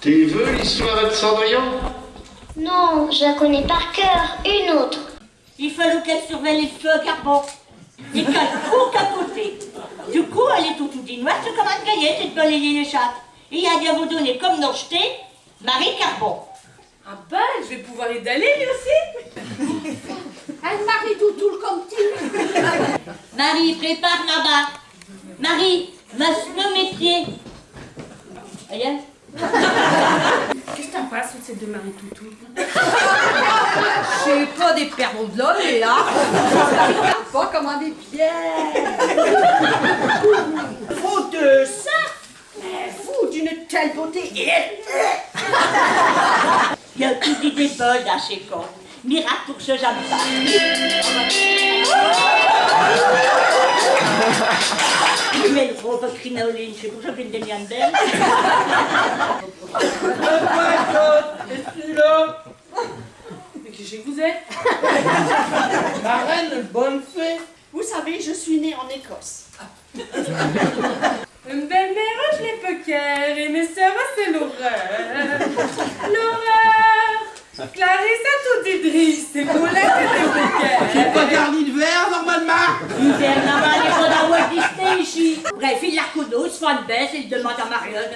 T'es veux l'histoire de Cendrillon? Non, je la connais par cœur. Une autre. Il fallait qu'elle surveille les feux à carbone. Et qu'elle court qu'à côté. Du coup, elle est tout noire, c'est comme un cahier, c'est de balayer les chattes. Et il y a à vous donner comme nos jetés, Marie Carbon. Ah ben, je vais pouvoir y aller lui aussi. Elle Marie Toutoul comme tu. Marie, prépare là-bas. Marie, masse mes pieds. Allez. Qu'est-ce que t'en penses de ces deux Marie Toutou? C'est pas des perdants de l'œil, là. Pas comme des pierres. Faut de ça. Mais fou d'une telle beauté. Il y a tout dit des bols dans chez con. Miracle pour ce jamais pas. Mais le gros crinoline, c'est pour ça que j'ai une demi-âne belle. Mais qui que vous êtes? Ma reine, bonne fée. Vous savez, je suis née en Écosse. Une belle-mère, je l'ai peu cœur, et mes sœurs, c'est l'horreur. L'horreur! Clarissa tout Idriss, c'est Paulette et des Pas garni de verre, normalement. L'hiver là-bas, il faut dans Walt Disney ici. Bref, il la reconnaît, il se fait une baisse, il demande à Marion.